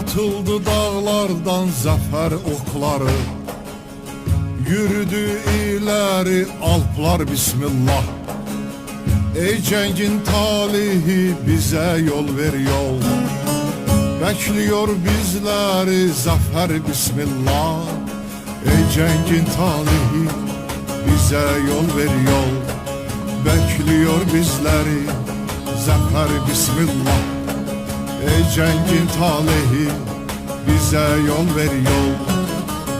Atıldı dağlardan zafer okları, yürüdü ileri alplar bismillah. Ey cengin talihi bize yol ver yol, bekliyor bizleri zafer bismillah. Ey cengin talihi bize yol ver yol, bekliyor bizleri zafer bismillah. Ey cengin talihi bize yol ver yol,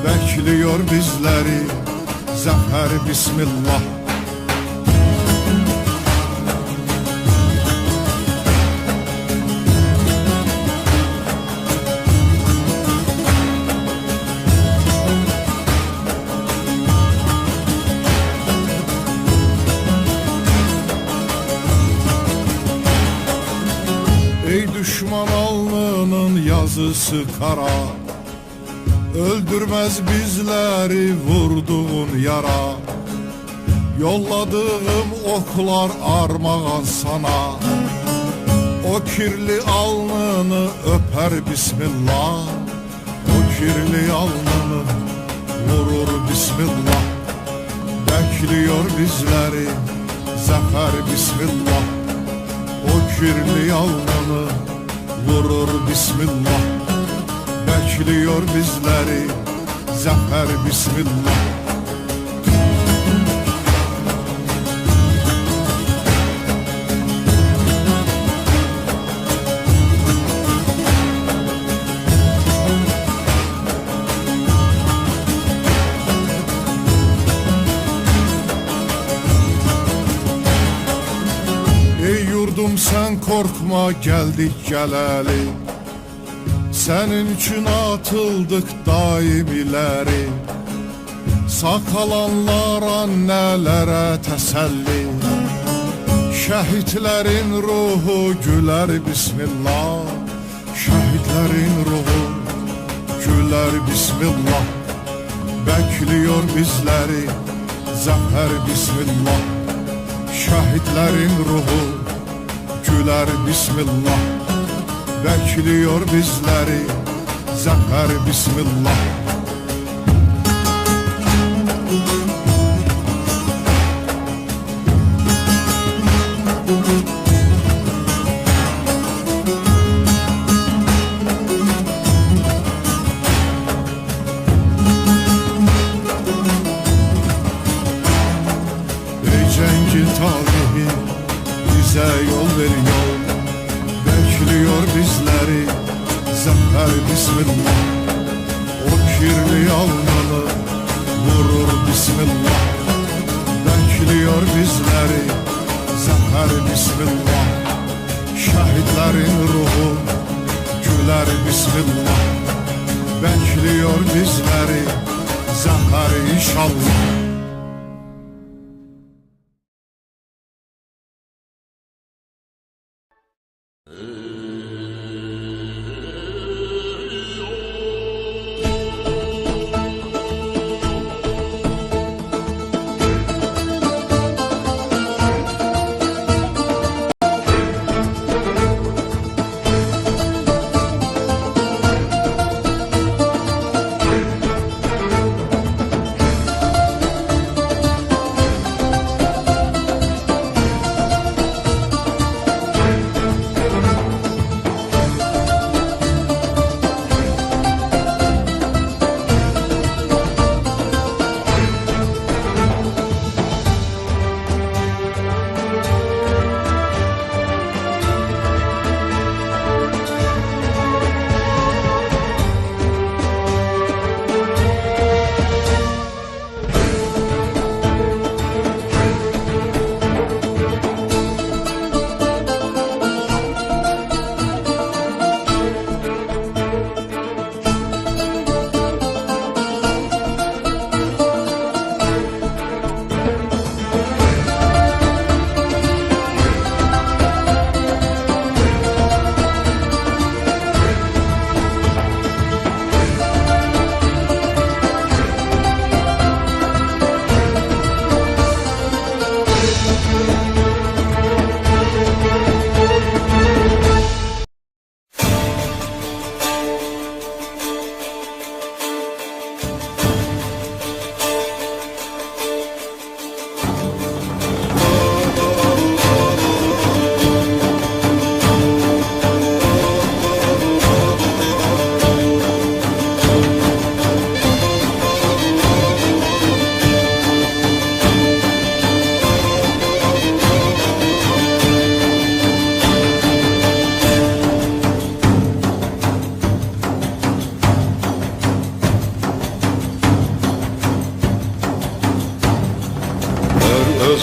bekliyor bizleri zafer bismillah. Ey düşman alnının yazısı kara, öldürmez bizleri vurduğun yara. Yolladığım oklar armağan sana, o kirli alnını öper bismillah. O kirli alnını vurur bismillah, bekliyor bizleri zafer bismillah. O kirli alnını vurur bismillah, bekliyor bizleri zafer bismillah. Ey yurdum sen korkma, geldik geleli, senin için atıldık daim ileri. Sağ kalanlara nelere teselli, şehitlerin ruhu güler bismillah. Şehitlerin ruhu güler bismillah, bekliyor bizleri zafer bismillah. Şehitlerin ruhu güler bismillah, bekliyor bizleri zafer bismillah. Ey cengin talihi bize yol ver yol, bekliyor bizleri zafer bismillah. O kirli alnını vurur bismillah, bekliyor bizleri zafer bismillah. Şehitlerin ruhu güler bismillah, bekliyor bizleri zafer inşallah.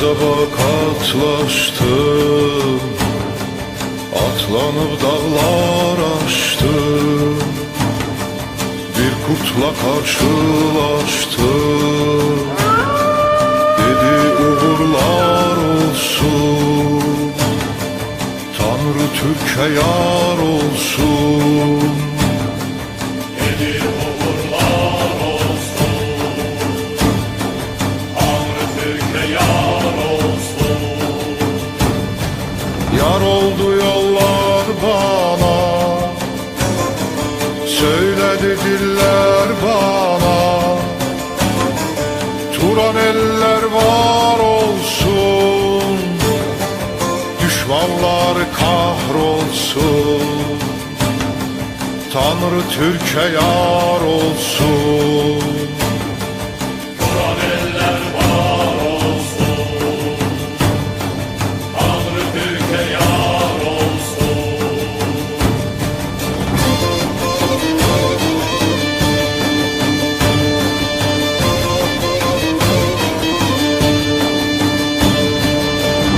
Gazaba katlaştım, atlanıp dağlar aştım, bir kurtla karşılaştım. Dedi uğurlar olsun, Tanrı Türk'e yar olsun. Dedi uğurlar olsun, Tanrı Türk'e yar olsun. Yar oldu yollar bana, söyledi diller bana. Turan eller var olsun, düşmanlar kahrolsun. Tanrı Türk'e yar olsun. Turan eller var olsun, Tanrı Türk'e yar olsun.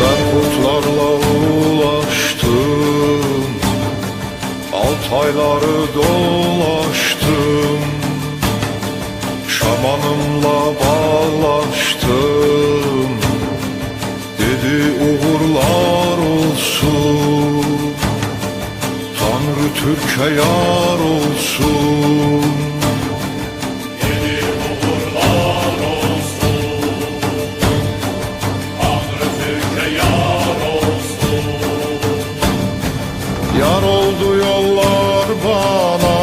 Ben kurtlarla ulaştım, Altayları dolaştım, şamanımla bağlaştım. Dedi uğurlar olsun, Tanrı Türk'e yar olsun. Dedi uğurlar olsun, Tanrı Türk'e yar olsun. Yar oldu yollar bana,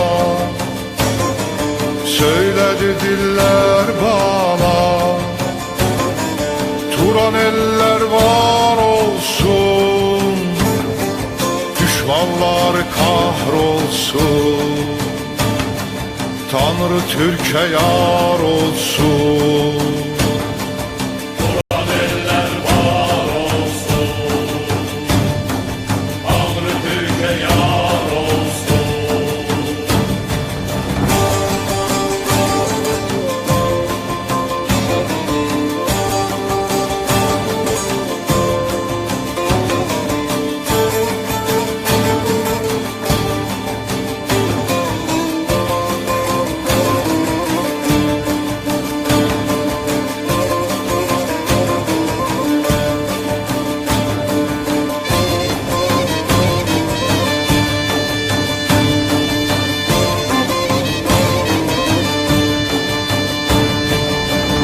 söyledi diller bana. Turan eller var olsun, düşmanlar kahrolsun. Tanrı Türk'e yar olsun. Turan eller var olsun, Tanrı Türk'e yar olsun.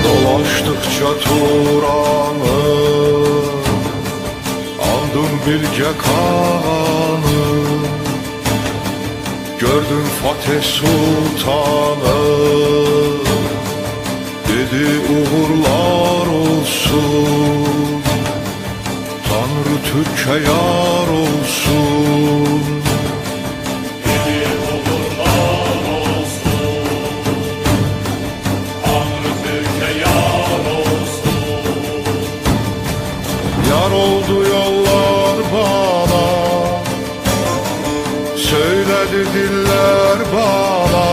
Dolaştıkça Turan'ı, andım Bilge Kağan'ı. Gördüm Fatih Sultan'ı, dedi uğurlar olsun. Tanrı Türk'e yar olsun. Dedi uğurlar olsun, Tanrı Türk'e yar olsun. Yar oldu yollar bana, söyledi diller bana.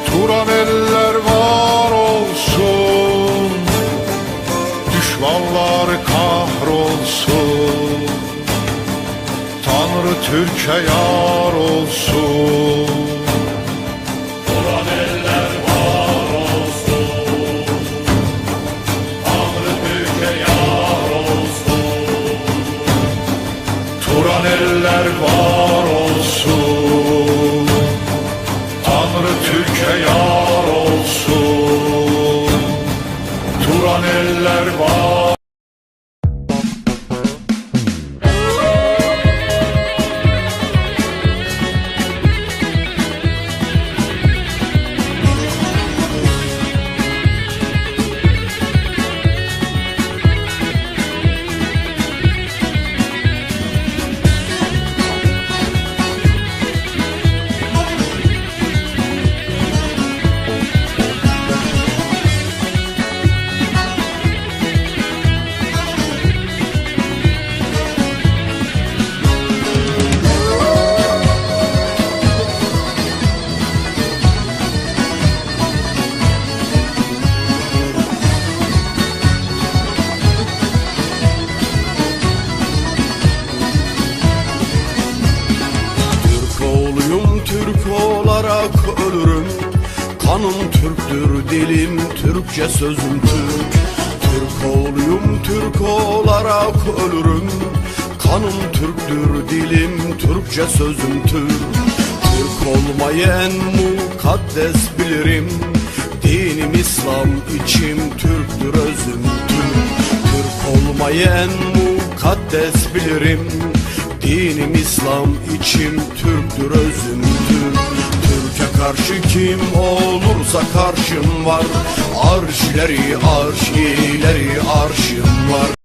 Turan eller var olsun, düşmanlar kahrolsun. Tanrı Türk'e yar olsun. Turan eller var olsun, Tanrı Türk'e yar olsun. Turan eller var olsun, Tanrı Türk'e yar olsun. Turan eller var. olarak ölürüm. Kanım Türktür, dilim Türkçe, sözüm Türk. Türk oğluyum, Türk olarak ölürüm. Kanım Türktür, dilim Türkçe, sözüm Türk. Türk olmayı en mukaddes bilirim. Dinim İslam, içim Türktür, özüm Türk. Türk olmayı en mukaddes bilirim. Dinim İslam, içim Türktür, özüm Türk. Türk'e karşı kim olursa karşım var. Arş ileri, arş ileri, arşım var.